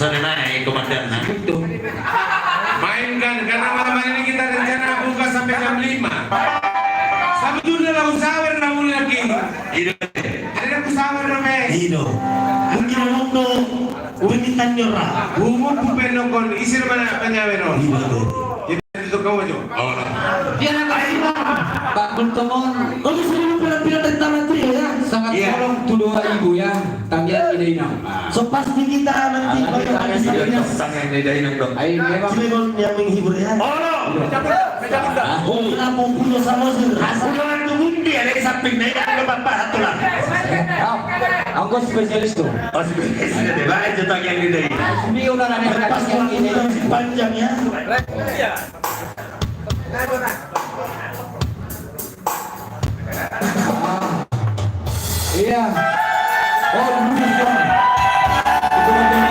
Sana naik komandan. Itu. Mainkan karena malam ini kita rencana buka sampai jam 5. Sebetulnya lah usaha na mula lagi. Ino. Ada usaha na me. Ino. Mungkin mundo unitan nyora. Bumbu pupeno kon isir mana panyawero. Ino. Itu kamu jo. Oh. Dia nak kasih Pak Buntomon. Oh, sering pila-pila tentang itu ya. Sangat Iya. tolong tuduh ibu ya. Tanggian ide ini. So pasti kita nanti bagaimana Sang yang didahin dong. Ayo memang. Cirebon yang menghibur ya. Oh, kamu punya sama sih. Hasil tunggundi ada di samping naik ada bapak satu lah. Aku spesialis tuh. Oh, sudah deh, baik jetang yang gede. Ini udah ada Pas yang ini. panjang ya. Iya. Oh, dulu itu. Itu begini.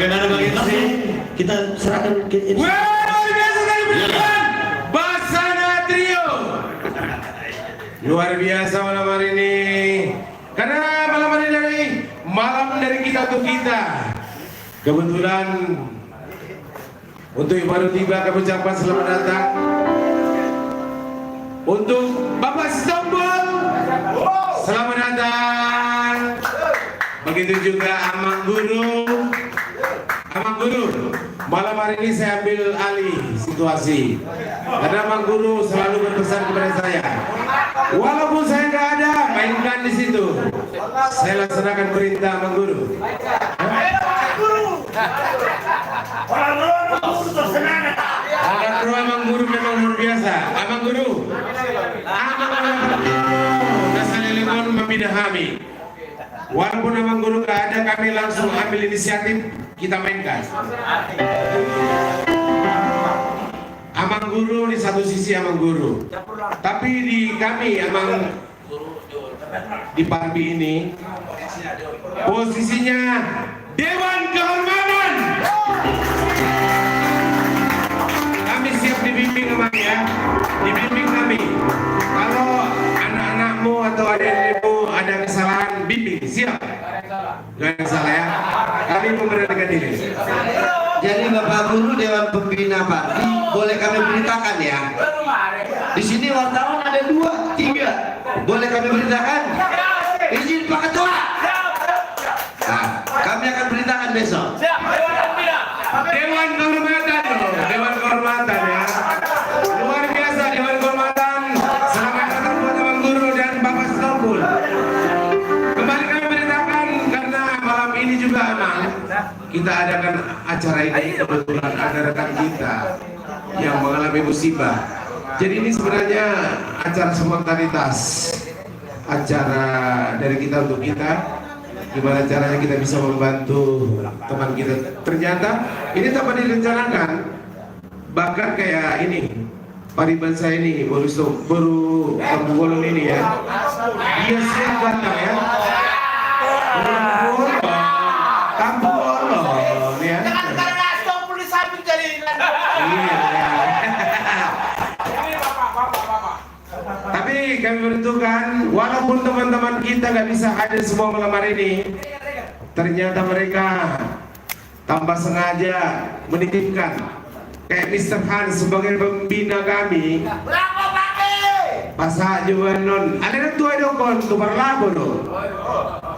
Bagaimana kita serahkan ke ini. Wah, luar biasa sekali penonton. Basana Trio. Luar biasa malam hari ini. Karena malam hari ini malam dari kita untuk kita. Kebetulan untuk yang baru tiba kami ucapkan selamat datang. Untuk Bapak Stompul, selamat datang. Begitu juga Amang Guru. Amang Guru, malam hari ini saya ambil alih situasi. Karena Amang Guru selalu berpesan kepada saya, walaupun saya nggak ada, mainkan di situ. Saya laksanakan perintah Amang Guru. Amang Guru memang luar biasa. Amang Guru, Nasalilekon memidahami. Walaupun Amang Guru nggak ada, kami langsung ambil inisiatif, kita mainkan. Amang Guru di satu sisi Amang Guru, tapi di kami Amang di Parbi ini posisinya Dewan Kehormatan. Kami siap dibimbing Amang ya, dibimbing kami. Kalau anak-anakmu atau adik-adikmu ada kesalahan, bimbing, siap. Jangan salah ya. Kami memberanikan diri. Jadi Bapak Guru Dewan Pembina Parti, boleh kami beritakan ya. Di sini wartawan ada 2, 3. Boleh kami beritakan? Izin Pak Ketua. Nah, kami akan beritakan besok. Dewan Kehormatan, Dewan Kehormatan ya. Luar biasa Dewan Kehormatan. Selamat datang buat Amang Guru dan Bapak Stompul. Kembali kami beritakan karena malam ini juga Amang, kita adakan acara ini kebetulan ada rekan kita yang mengalami musibah. Jadi ini sebenarnya acara spontanitas, acara dari kita untuk kita. Gimana caranya kita bisa membantu teman kita. Ternyata ini tanpa direncanakan. Bahkan kayak ini Pariban saya ini baru Kampung Bolon ini ya. Dia siap datang ya. Kampung Bolon ya. Iya. Tapi kami menentukan, walaupun teman-teman kita nggak bisa hadir semua malam hari ini, ternyata mereka tanpa sengaja menitipkan kayak Mr. Hans sebagai pembina kami. Pasak Juwanon, ada yang tua dokon tu berlaku loh.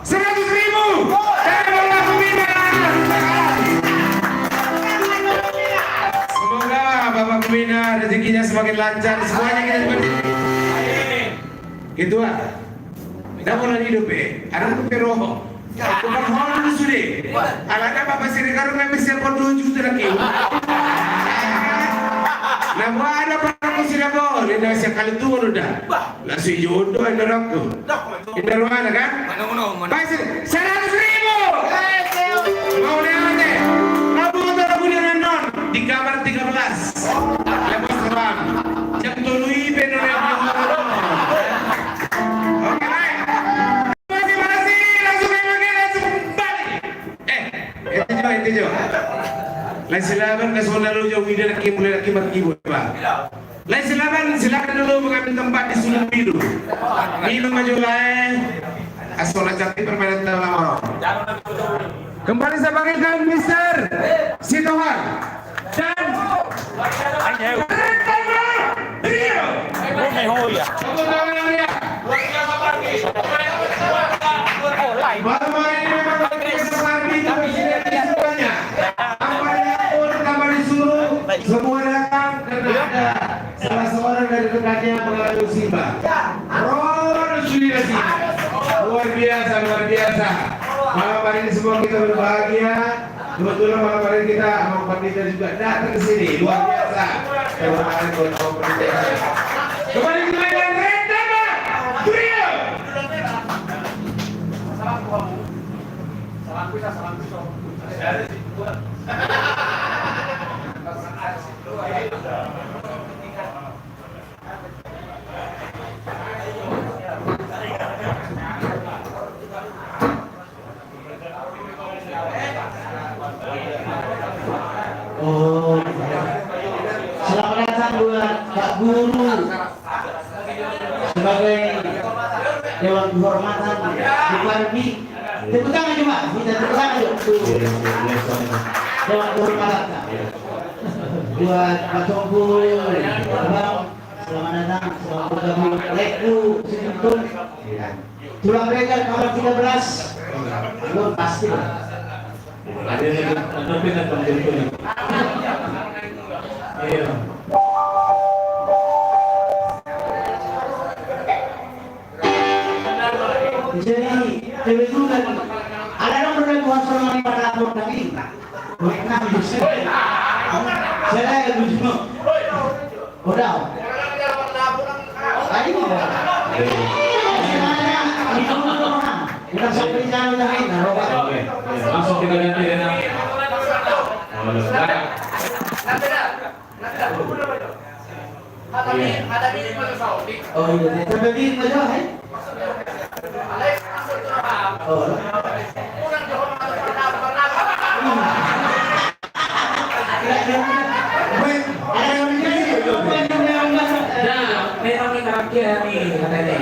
100.000 dari Bapak Pembina. Semoga Bapak Pembina rezekinya semakin lancar, semuanya kita itu ah, dah mulai hidup ada tu peroh, bukan hal itu sudah. Alangkah Bapak Sri Karung kami siapkan 2 juta lagi. Nama ada para sudah boleh, dah sekali tu sudah. Langsung jodoh yang aku. Ini mana kan? Pasir 100.000. Mau lihat deh. Kamu tak boleh non di kamar 13. Lepas terang. Jam 7 iben orang. Lain silakan ke saudara jauh ini lagi mulai lagi berkibu pak. Lain silakan dulu mengambil tempat di Sulung Biru. Minum maju lain. Asola cantik permainan dalam orang. Kembali saya panggilkan Mister Sitohan dan Rio. Semua datang karena ada salah seorang dari dekatnya mengalami musibah. Luar biasa, luar biasa. Malam hari ini semua kita berbahagia. Kebetulan malam hari ini kita Amang Pandita juga datang ke sini. Luar biasa. Kehormatan buat Amang Pandita. Kembali ke medan Rendama Trio. Salam pisah. Guru sebagai Dewan Kehormatan Bupati. Tepuk tangan coba, kita tepuk tangan yuk. Dewan Kehormatan. Buat Pak Tongkul, Bang, selamat datang, selamat bergabung. Lekku, Sintung, Tulang Regal kamar 13. Belum pasti. Ada pindah pembentukan. Iya. Jadi, kebetulan ada yang berlakuan selama 5 tahun tapi mereka bisa. Saya lucu. Udah. Tadi mau. Kita sampai jalan lain. Oke. Langsung kita ganti dengan Oh iya, sampai bikin aja, hai. Oh. memang terakhir nih katanya.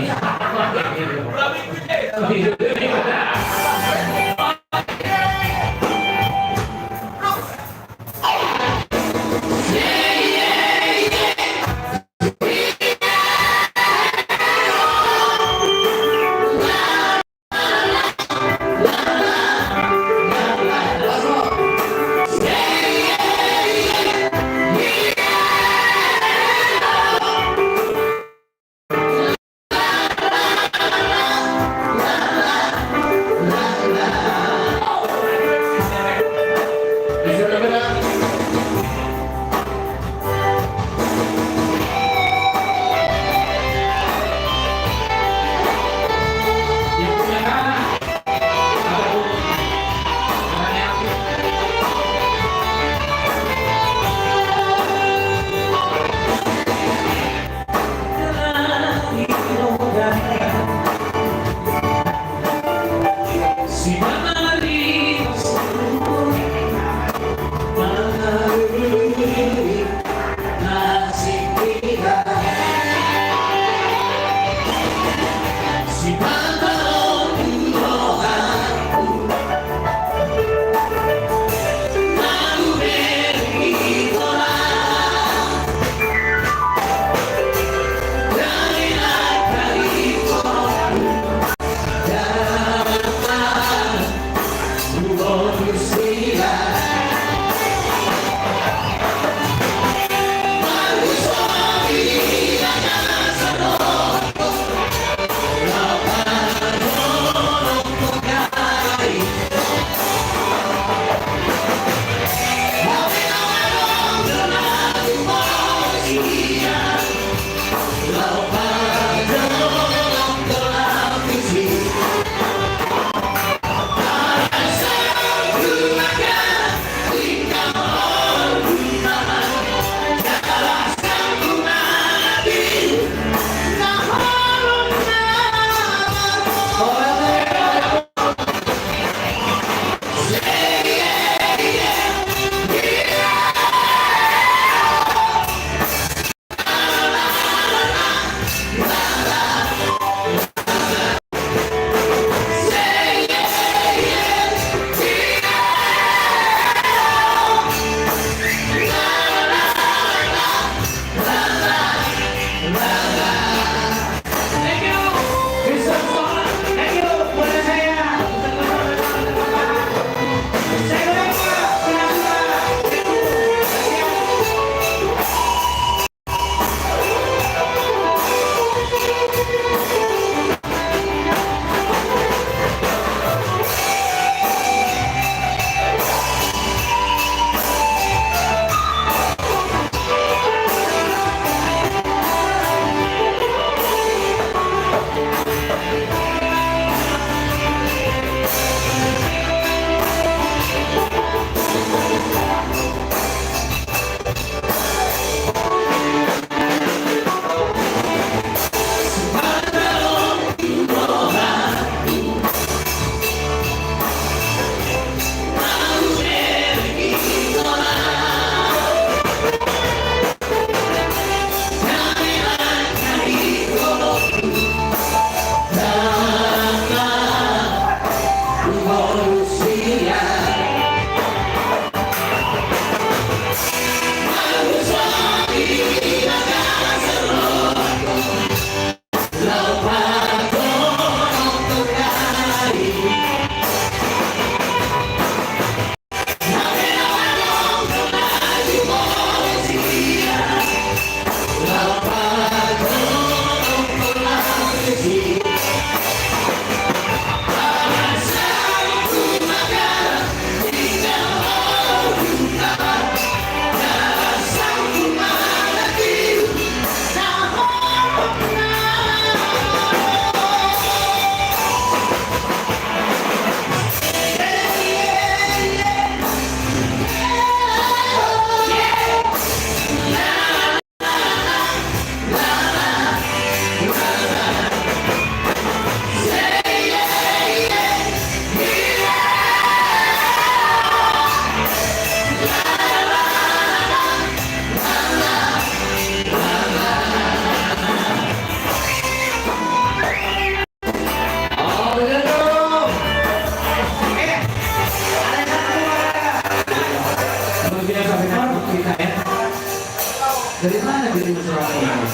Dari mana jadi masalah ini?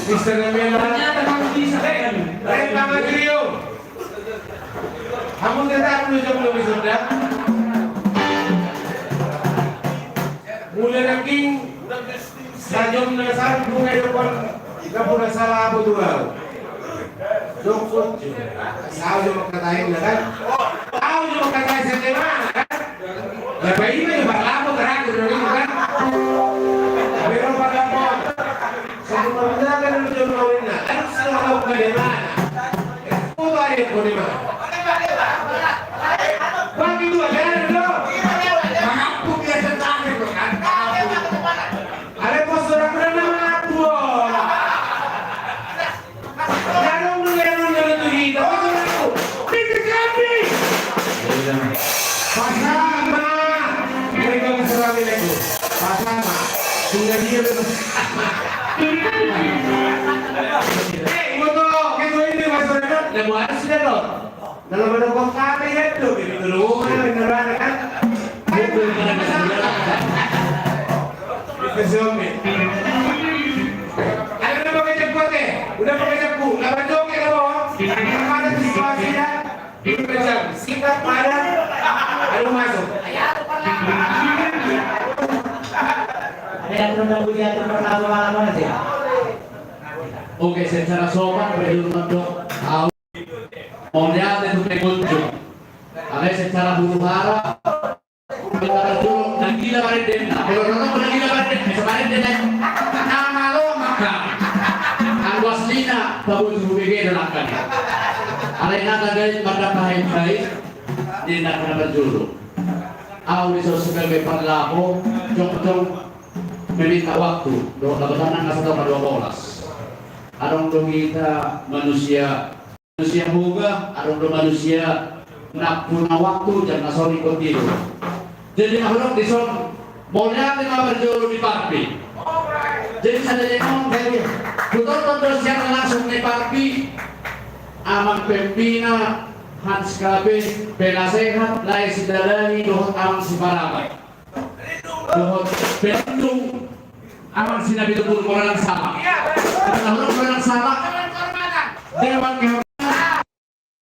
Mister Namiela. Ternyata kamu bisa kan? Renta Magrio. Kamu tetap menuju belum sudah? Mulai ranking sajom na sa bunga depan kapura salah abu dua. Dokut. Sao jo makatain na kan? Sao jo makatain sa tema kan? Ya bayi na yung barlamo terang dulu kan? Pero pada mo. Sebenarnya kan udah mawin na. Terus kalau ka di mana? Kung balik ko di mana? Bagi dua jalan dulu. Mengaku biasa tangin ko kan? Ada pos orang pernah mengaku. Jangan mengenal itu hidup. Mengaku. Tidak kami. Pasama. Mereka menserami lagi. Pasama. Sudah dia betul. Moto, kita ini masyarakat. Dan buat sudah loh. Dalam bentuk kata itu, gitu dulu. Beneran kan? Itu Kesuami. Ayo udah pakai cepot deh, udah pakai cepku, nggak berdong ya bawah. Ada situasinya, dipejam, singkat padat, ayo masuk. Ada yang menunggu dia terlalu sih. Oke, secara sopan belum untuk tahu. Mau lihat itu pengunjung. Ada secara huru hara. Kita dulu nagila kali denda. Kalau orang nagila kali denda, sebenarnya denda. Nama lo maka. Ang waslina bagus bubege dalakan. Ada yang nata guys pada kahit-kahit denda kena berjulu. Aku bisa sebagai parlako, jom meminta waktu. Doa labanan nggak 12. Arong dong kita manusia huga, arong dong manusia nak punya waktu jangan sorry kontinu. Jadi makhluk di son maunya lima berjuru di parpi. Jadi saya ngomong kayak betul siang langsung di parpi. Amang pembina Hans Kabe penasehat lai sidalani dohot amang siparapat. Dohot pendung amang sinabi tepur orang sama. Karena orang sama Dewan